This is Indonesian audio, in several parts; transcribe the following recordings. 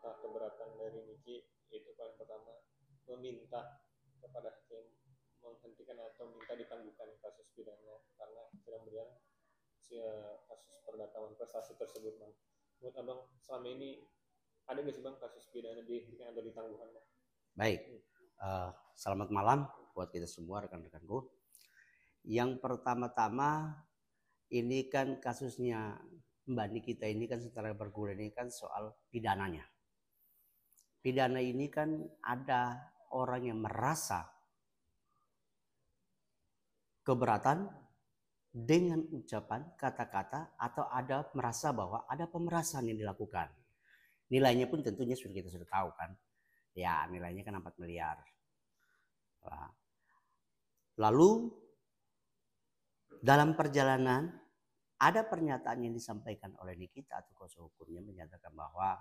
Nah, keberatan dari Niki itu paling pertama meminta kepada hakim menghentikan atau minta ditangguhkan kasus pidana karena kemudian kasus perdata prestasi tersebut, bang. Menurut abang selama ini ada nggak sih bang kasus pidana dihentikan atau ditangguhkan, bang? Baik, selamat malam buat kita semua rekan-rekanku. Yang pertama-tama ini kan kasusnya Mbak Nikita ini kan setelah bergulir ini kan soal pidananya. Pidana ini kan ada orang yang merasa keberatan dengan ucapan, kata-kata, atau ada merasa bahwa ada pemerasan yang dilakukan. Nilainya pun tentunya kita sudah tahu kan. Ya, nilainya kan 4 miliar. Lalu dalam perjalanan ada pernyataan yang disampaikan oleh Nikita atau kuasa hukumnya menyatakan bahwa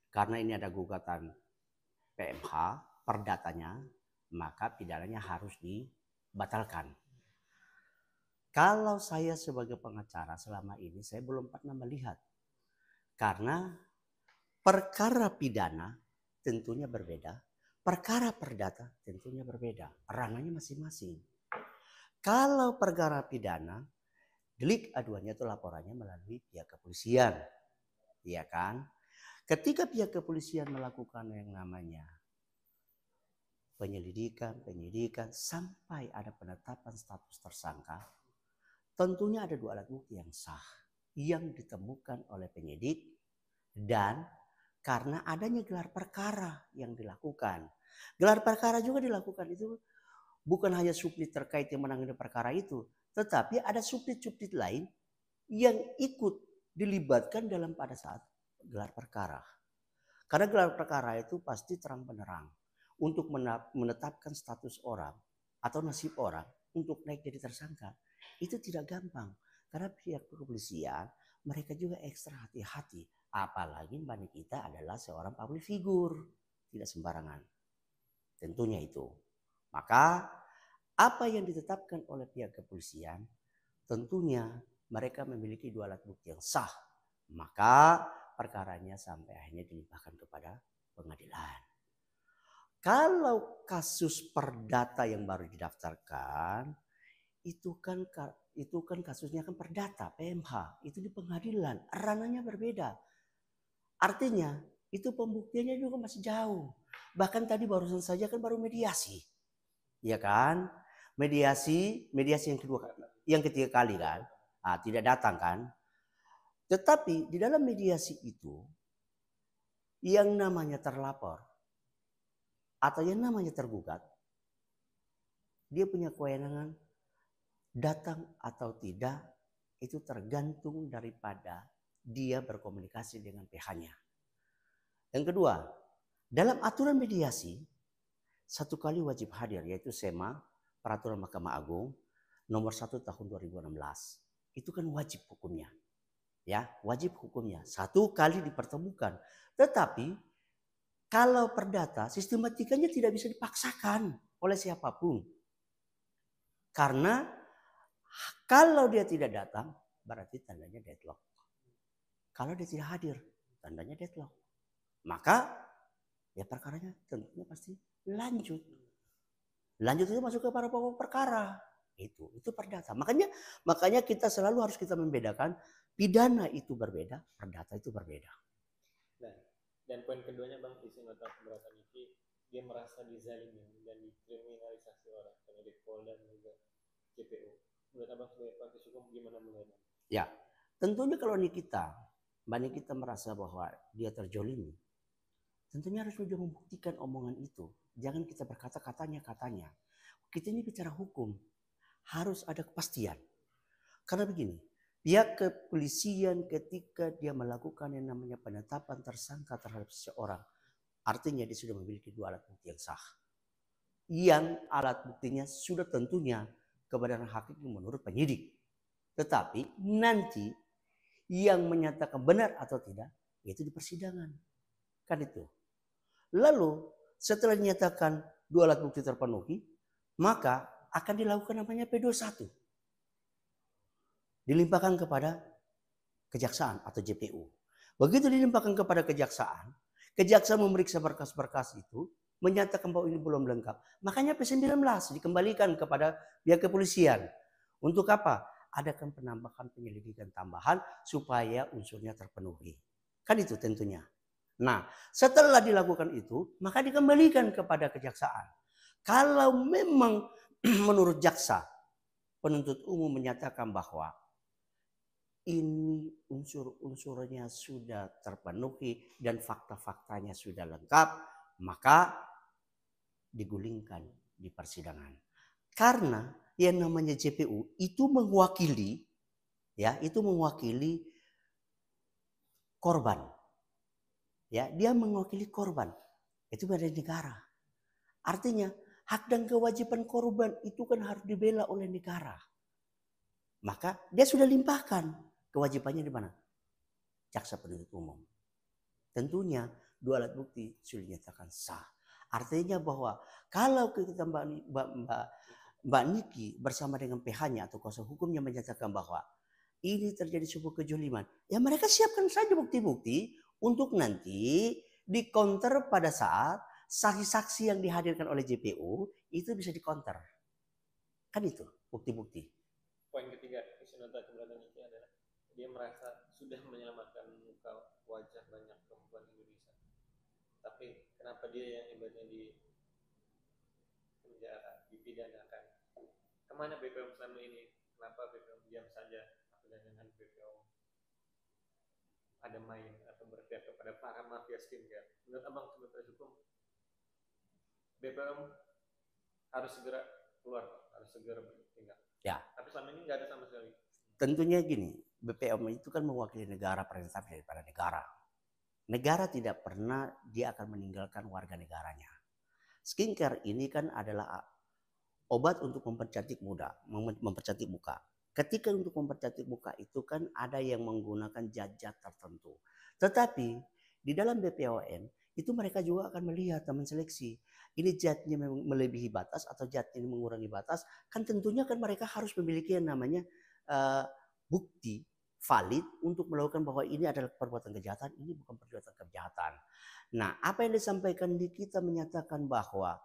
karena ini ada gugatan PMH perdatanya, maka pidananya harus dibatalkan. Kalau saya sebagai pengacara selama ini saya belum pernah melihat, karena perkara pidana tentunya berbeda, perkara perdata tentunya berbeda, ranahnya masing-masing. Kalau perkara pidana, delik aduannya itu laporannya melalui pihak kepolisian, ya kan? Ketika pihak kepolisian melakukan yang namanya penyidikan sampai ada penetapan status tersangka, tentunya ada 2 alat bukti yang sah yang ditemukan oleh penyidik dan karena adanya gelar perkara yang dilakukan. Gelar perkara juga dilakukan itu bukan hanya subdit terkait yang menangani perkara itu, tetapi ada subdit-subdit lain yang ikut dilibatkan dalam pada saat gelar perkara. Karena gelar perkara itu pasti terang benderang untuk menetapkan status orang atau nasib orang untuk naik jadi tersangka. Itu tidak gampang karena pihak kepolisian mereka juga ekstra hati-hati. Apalagi Mbak Nikita adalah seorang public figure, tidak sembarangan. Tentunya itu. Maka apa yang ditetapkan oleh pihak kepolisian tentunya mereka memiliki 2 alat bukti yang sah. Maka perkaranya sampai akhirnya dilimpahkan kepada pengadilan. Kalau kasus perdata yang baru didaftarkan itu kan kasusnya kan perdata PMH, itu di pengadilan, ranahnya berbeda. Artinya itu pembuktiannya juga masih jauh. Bahkan tadi barusan saja kan baru mediasi. Ya kan? Mediasi yang ketiga kali kan. Nah, tidak datang kan. Tetapi di dalam mediasi itu yang namanya terlapor atau yang namanya tergugat, dia punya kewenangan datang atau tidak itu tergantung daripada dia berkomunikasi dengan pihaknya. Yang kedua, dalam aturan mediasi 1 kali wajib hadir, yaitu SEMA Peraturan Mahkamah Agung nomor 1 tahun 2016. Itu kan wajib hukumnya. Ya, wajib hukumnya 1 kali dipertemukan. Tetapi kalau perdata sistematikanya tidak bisa dipaksakan oleh siapapun. Karena kalau dia tidak datang berarti tandanya deadlock. Kalau dia tidak hadir tandanya deadlock. Maka ya perkaranya tentunya pasti lanjut. Lanjut itu masuk ke para pokok perkara. Itu perdata. Makanya kita selalu harus kita membedakan pidana itu berbeda, perdata itu berbeda. Nah, dan poin keduanya bang, isi nota keberatan Niki, dia merasa dizalimi dan dikriminalisasi orang, penyidik Polda dan juga JPU. Menurut abang sebagai praktisi hukum gimana melihatnya? Ya, tentunya kalau Mbak Nikita merasa bahwa dia terjolimi, tentunya harus juga membuktikan omongan itu. Jangan kita berkata katanya. Kita ini bicara hukum, harus ada kepastian. Karena begini, pihak kepolisian ketika dia melakukan yang namanya penetapan tersangka terhadap seseorang, artinya dia sudah memiliki 2 alat bukti yang sah. Yang alat buktinya sudah tentunya kebenaran hakiki menurut penyidik. Tetapi nanti yang menyatakan benar atau tidak, yaitu di persidangan. Kan itu. Lalu setelah dinyatakan 2 alat bukti terpenuhi, maka akan dilakukan namanya P21. Dilimpahkan kepada kejaksaan atau JPU. Begitu dilimpahkan kepada kejaksaan, kejaksaan memeriksa berkas-berkas itu, menyatakan bahwa ini belum lengkap. Makanya P19 dikembalikan kepada pihak kepolisian. Untuk apa? Adakan penambahan penyelidikan tambahan supaya unsurnya terpenuhi. Kan itu tentunya. Nah, setelah dilakukan itu, maka dikembalikan kepada kejaksaan. Kalau memang menurut jaksa, penuntut umum menyatakan bahwa ini unsur-unsurnya sudah terpenuhi dan fakta-faktanya sudah lengkap, maka digulingkan di persidangan. Karena yang namanya JPU itu mewakili, ya, itu mewakili korban. Ya, dia mewakili korban. Itu dari negara. Artinya hak dan kewajiban korban itu kan harus dibela oleh negara. Maka dia sudah limpahkan kewajibannya di mana? Jaksa penuntut umum. Tentunya dua alat bukti sudah dinyatakan sah. Artinya bahwa kalau kita Mbak Niki bersama dengan PH-nya atau kuasa hukumnya menyatakan bahwa ini terjadi sebuah kejoliman, ya mereka siapkan saja bukti-bukti untuk nanti dikonter pada saat saksi-saksi yang dihadirkan oleh JPU itu bisa dikonter. Kan itu bukti-bukti. Poin ketiga isi nota keberatan itu adalah dia merasa sudah menyelamatkan muka wajah banyak perempuan Indonesia. Tapi kenapa dia yang ibaratnya di penjara, dipidanakan? Kemana BPOM selama ini? Kenapa BPOM diam saja? Apabila dengan BPOM ada main atau berpihak kepada para mafia skincare? Menurut abang sebagai hukum, BPOM harus segera keluar, harus segera bertindak. Ya. Tapi selama ini nggak ada sama sekali. Tentunya gini, BPOM itu kan mewakili negara, perintah daripada negara. Negara tidak pernah dia akan meninggalkan warga negaranya. Skincare ini kan adalah obat untuk mempercantik mempercantik muka. Ketika untuk mempercantik muka itu kan ada yang menggunakan zat-zat tertentu. Tetapi di dalam BPOM itu mereka juga akan melihat dan menseleksi. Ini zatnya melebihi batas atau zatnya mengurangi batas. Kan tentunya kan mereka harus memiliki yang namanya bukti valid untuk melakukan bahwa ini adalah perbuatan kejahatan, ini bukan perbuatan kejahatan. Nah, apa yang disampaikan di kita menyatakan bahwa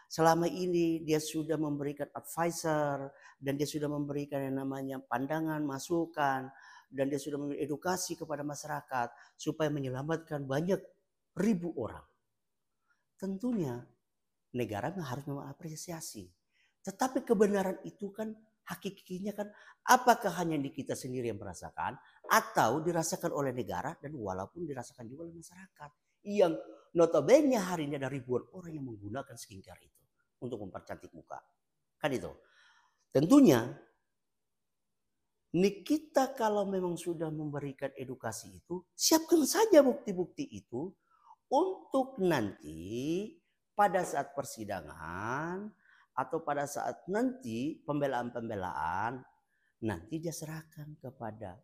selama ini dia sudah memberikan advisor dan dia sudah memberikan yang namanya pandangan, masukan, dan dia sudah mengedukasi kepada masyarakat supaya menyelamatkan banyak ribu orang. Tentunya negara harus mengapresiasi. Tetapi kebenaran itu kan hakikinya kan apakah hanya di kita sendiri yang merasakan atau dirasakan oleh negara dan walaupun dirasakan juga oleh masyarakat yang notabene hari ini ada ribuan orang yang menggunakan skincare itu untuk mempercantik muka. Kan itu. Tentunya kita kalau memang sudah memberikan edukasi itu, siapkan saja bukti-bukti itu untuk nanti pada saat persidangan atau pada saat nanti pembelaan-pembelaan nanti dia serahkan kepada,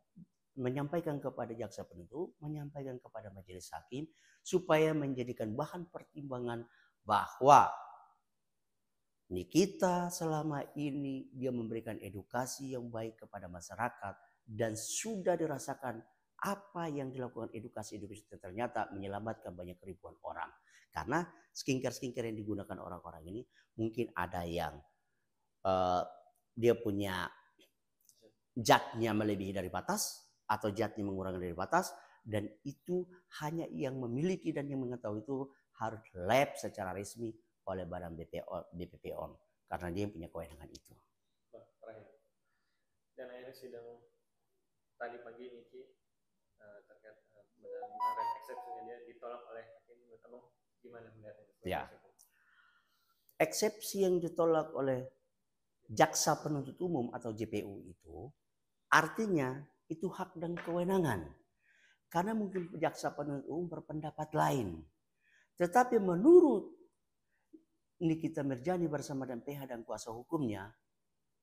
menyampaikan kepada jaksa penuntut, menyampaikan kepada majelis hakim supaya menjadikan bahan pertimbangan bahwa Nikita selama ini dia memberikan edukasi yang baik kepada masyarakat dan sudah dirasakan apa yang dilakukan edukasi ternyata menyelamatkan banyak ribuan orang. Karena skincare yang digunakan orang-orang ini mungkin ada yang dia punya zatnya melebihi dari batas atau zatnya mengurangi dari batas, dan itu hanya yang memiliki dan yang mengetahui itu harus lab secara resmi oleh badan BPOM karena dia punya kewenangan itu. Terakhir. Dan akhirnya sidang tadi pagi ini terkait kemarin eksepsinya dia ditolak oleh hakim. Menurut abang gimana melihatnya? Ya. Eksepsi yang ditolak oleh jaksa penuntut umum atau JPU itu artinya itu hak dan kewenangan. Karena mungkin jaksa penuntut umum berpendapat lain. Tetapi menurut Nikita Mirjani bersama dengan PH dan kuasa hukumnya,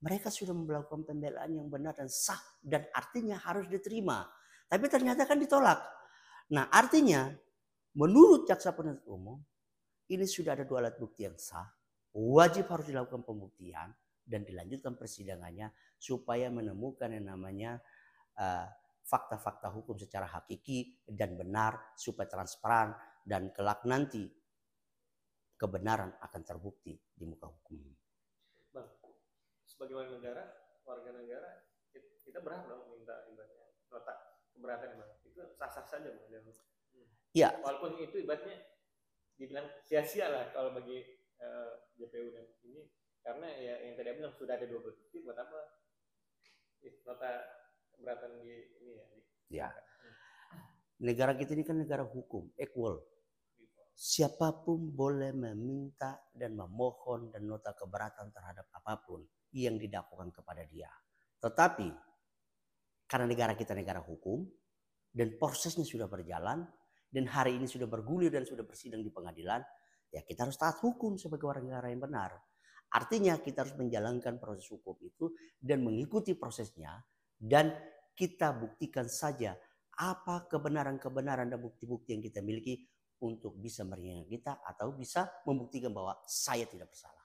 mereka sudah melakukan pembelaan yang benar dan sah dan artinya harus diterima. Tapi ternyata kan ditolak. Nah, artinya menurut jaksa penuntut umum ini sudah ada dua alat bukti yang sah, wajib harus dilakukan pembuktian dan dilanjutkan persidangannya supaya menemukan yang namanya fakta-fakta hukum secara hakiki dan benar supaya transparan dan kelak nanti kebenaran akan terbukti di muka hukum. Bang, sebagai warga negara, kita berhak dong minta ibaratnya nota keberatan, Bang. Itu sah-sah saja, Bang. Ya. Walaupun itu ibaratnya dibilang sia-sia lah kalau bagi JPU dan ini, karena ya yang tadi bilang sudah ada 2 bukti, buat apa nota keberatan di ini ya. Ya. Negara kita ini kan negara hukum, equal. Siapapun boleh meminta dan memohon dan nota keberatan terhadap apapun yang didakwakan kepada dia. Tetapi karena negara kita negara hukum dan prosesnya sudah berjalan dan hari ini sudah bergulir dan sudah bersidang di pengadilan, ya kita harus taat hukum sebagai warga negara yang benar. Artinya kita harus menjalankan proses hukum itu dan mengikuti prosesnya dan kita buktikan saja apa kebenaran-kebenaran dan bukti-bukti yang kita miliki untuk bisa meringankan kita atau bisa membuktikan bahwa saya tidak bersalah.